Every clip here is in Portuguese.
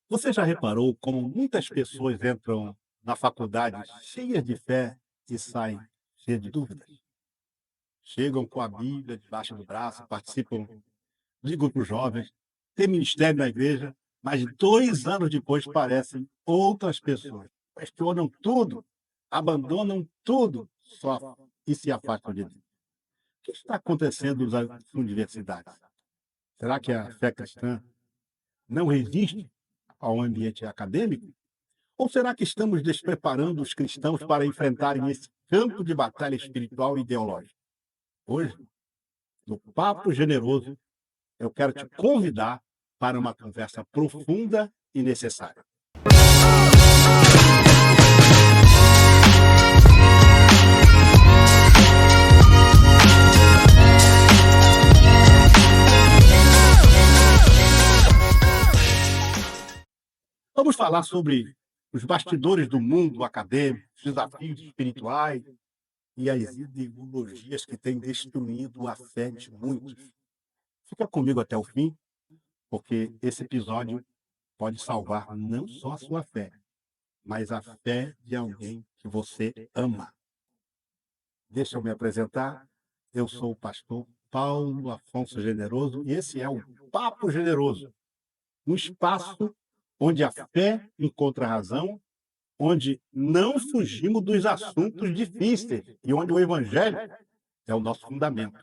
Você já reparou como muitas pessoas entram na faculdade cheias de fé e saem cheias de dúvidas? Chegam com a Bíblia debaixo do braço, participam de grupos jovens, têm ministério na igreja, mas 2 anos depois parecem outras pessoas. Questionam tudo, abandonam tudo só e se afastam de Deus. O que está acontecendo nas universidades? Será que a fé cristã não resiste ao ambiente acadêmico? Ou será que estamos despreparando os cristãos para enfrentarem esse campo de batalha espiritual e ideológica? Hoje, no Papo Generoso, eu quero te convidar para uma conversa profunda e necessária. Vamos falar sobre os bastidores do mundo acadêmico, os desafios espirituais e as ideologias que têm destruído a fé de muitos. Fica comigo até o fim, porque esse episódio pode salvar não só a sua fé, mas a fé de alguém que você ama. Deixa eu me apresentar. Eu sou o pastor Paulo Afonso Generoso e esse é o Papo Generoso, um espaço onde a fé encontra a razão, onde não fugimos dos assuntos difíceis e onde o evangelho é o nosso fundamento.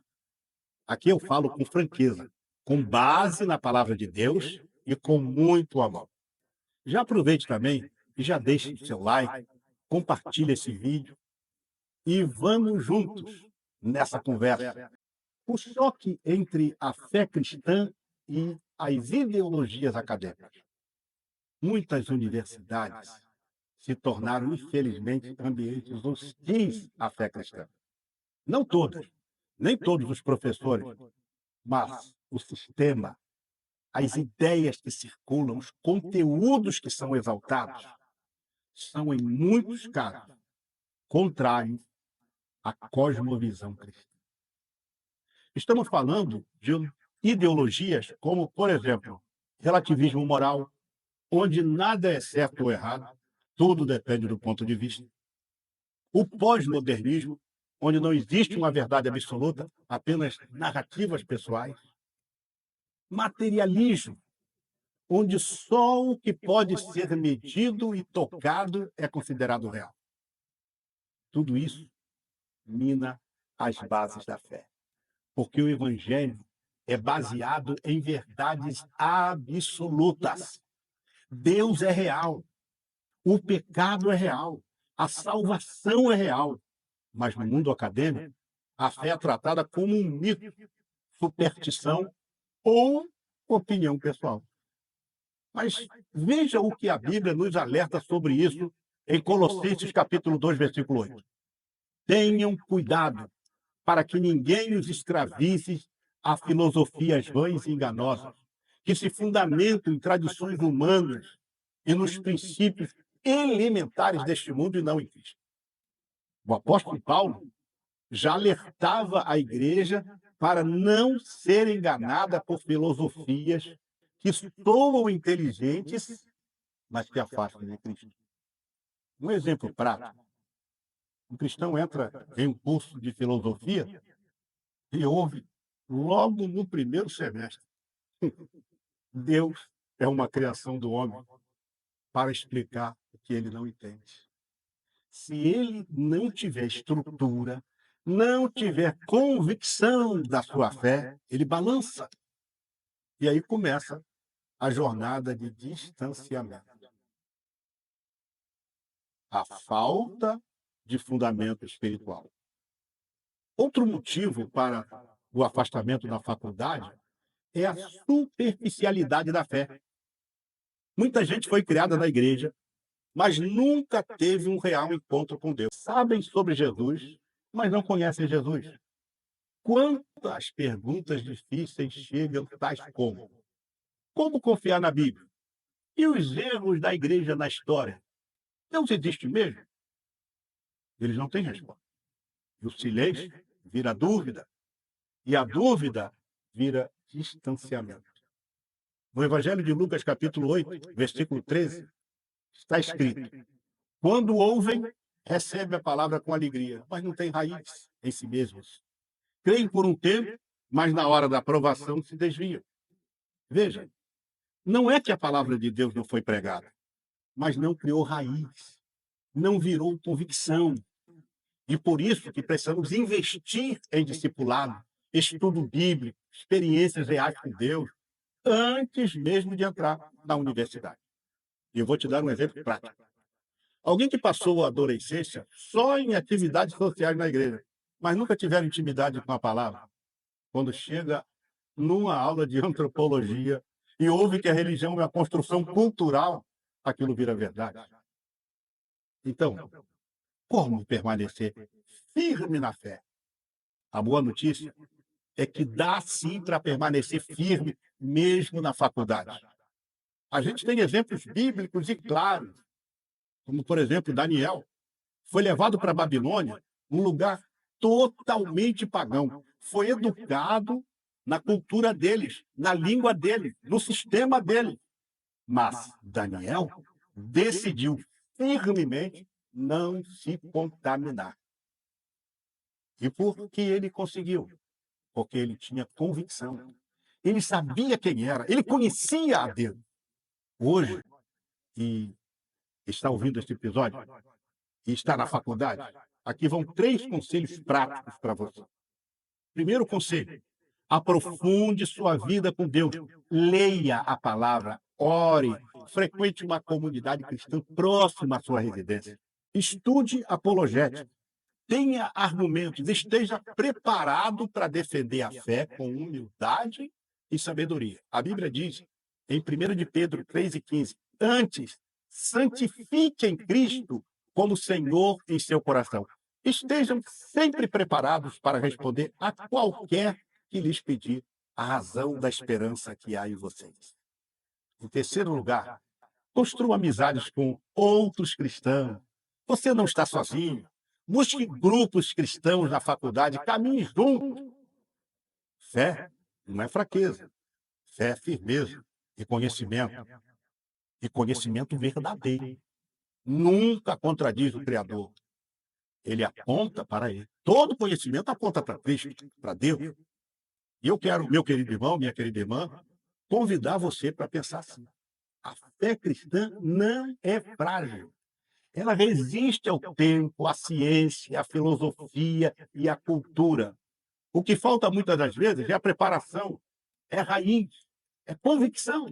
Aqui eu falo com franqueza, com base na palavra de Deus e com muito amor. Já aproveite também e já deixe o seu like, compartilhe esse vídeo e vamos juntos nessa conversa. O choque entre a fé cristã e as ideologias acadêmicas. Muitas universidades se tornaram, infelizmente, ambientes hostis à fé cristã. Não todas, nem todos os professores, mas o sistema, as ideias que circulam, os conteúdos que são exaltados, são, em muitos casos, contrários à cosmovisão cristã. Estamos falando de ideologias como, por exemplo, relativismo moral, onde nada é certo ou errado, tudo depende do ponto de vista. O pós-modernismo, onde não existe uma verdade absoluta, apenas narrativas pessoais. Materialismo, onde só o que pode ser medido e tocado é considerado real. Tudo isso mina as bases da fé, porque o evangelho é baseado em verdades absolutas. Deus é real, o pecado é real, a salvação é real, mas no mundo acadêmico, a fé é tratada como um mito, superstição ou opinião pessoal. Mas veja o que a Bíblia nos alerta sobre isso em Colossenses capítulo 2, versículo 8. Tenham cuidado para que ninguém os escravize a filosofias vãs e enganosas, que se fundamentam em tradições humanas e nos princípios elementares deste mundo e não em Cristo. O apóstolo Paulo já alertava a igreja para não ser enganada por filosofias que soam inteligentes, mas que afastam de Cristo. Um exemplo prático: um cristão entra em um curso de filosofia e ouve logo no primeiro semestre: Deus é uma criação do homem para explicar o que ele não entende. Se ele não tiver estrutura, não tiver convicção da sua fé, ele balança. E aí começa a jornada de distanciamento. A falta de fundamento espiritual. Outro motivo para o afastamento da faculdade é a superficialidade da fé. Muita gente foi criada na igreja, mas nunca teve um real encontro com Deus. Sabem sobre Jesus, mas não conhecem Jesus. Quantas perguntas difíceis chegam, tais como: como confiar na Bíblia? E os erros da igreja na história? Deus existe mesmo? Eles não têm resposta. E o silêncio vira dúvida, e a dúvida vira distanciamento. No Evangelho de Lucas, capítulo 8, versículo 13, está escrito: quando ouvem, recebem a palavra com alegria, mas não têm raiz em si mesmos. Creem por um tempo, mas na hora da aprovação se desviam. Veja, não é que a palavra de Deus não foi pregada, mas não criou raiz, não virou convicção. E por isso que precisamos investir em discipulado, estudo bíblico, experiências reais com Deus, antes mesmo de entrar na universidade. E eu vou te dar um exemplo prático. Alguém que passou a adolescência só em atividades sociais na igreja, mas nunca tiveram intimidade com a palavra, quando chega numa aula de antropologia e ouve que a religião é uma construção cultural, aquilo vira verdade. Então, como permanecer firme na fé? A boa notícia é que dá sim para permanecer firme mesmo na faculdade. A gente tem exemplos bíblicos e claros, como por exemplo Daniel, foi levado para a Babilônia, um lugar totalmente pagão. Foi educado na cultura deles, na língua deles, no sistema deles. Mas Daniel decidiu firmemente não se contaminar. E por que ele conseguiu? Porque ele tinha convicção. Ele sabia quem era, ele conhecia a Deus. Hoje, e está ouvindo este episódio, e está na faculdade, aqui vão 3 conselhos práticos para você. Primeiro conselho: aprofunde sua vida com Deus. Leia a palavra, ore, frequente uma comunidade cristã próxima à sua residência. Estude apologética, tenha argumentos, esteja preparado para defender a fé com humildade e sabedoria. A Bíblia diz, em 1 de Pedro 3,15, antes, santifiquem Cristo como Senhor em seu coração. Estejam sempre preparados para responder a qualquer que lhes pedir a razão da esperança que há em vocês. Em terceiro lugar, construa amizades com outros cristãos. Você não está sozinho. Busque grupos cristãos na faculdade, caminhe juntos. Fé não é fraqueza. Fé é firmeza e conhecimento. E conhecimento verdadeiro. Nunca contradiz o Criador. Ele aponta para ele. Todo conhecimento aponta para Cristo, para Deus. E eu quero, meu querido irmão, minha querida irmã, convidar você para pensar assim. A fé cristã não é frágil. Ela resiste ao tempo, à ciência, à filosofia e à cultura. O que falta muitas das vezes é a preparação, é raiz, é convicção.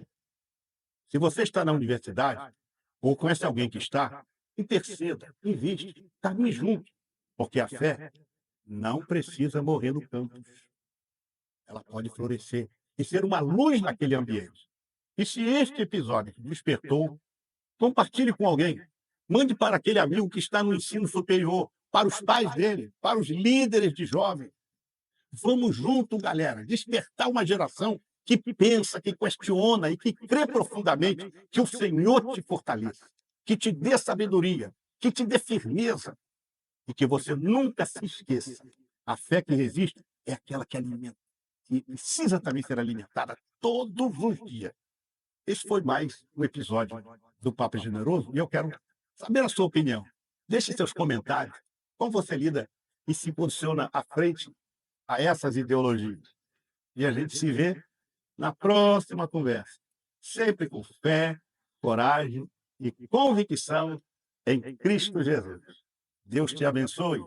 Se você está na universidade ou conhece alguém que está, interceda, investe, caminhe junto, porque a fé não precisa morrer no campus. Ela pode florescer e ser uma luz naquele ambiente. E se este episódio despertou, compartilhe com alguém. Mande para aquele amigo que está no ensino superior, para os pais dele, para os líderes de jovens. Vamos junto, galera, despertar uma geração que pensa, que questiona e que crê profundamente que o Senhor te fortaleça, que te dê sabedoria, que te dê firmeza e que você nunca se esqueça. A fé que resiste é aquela que alimenta, que precisa também ser alimentada todos os dias. Esse foi mais um episódio do Papo Generoso e eu quero saber a sua opinião. Deixe seus comentários. Como você lida e se posiciona à frente a essas ideologias? E a gente se vê na próxima conversa. Sempre com fé, coragem e convicção em Cristo Jesus. Deus te abençoe.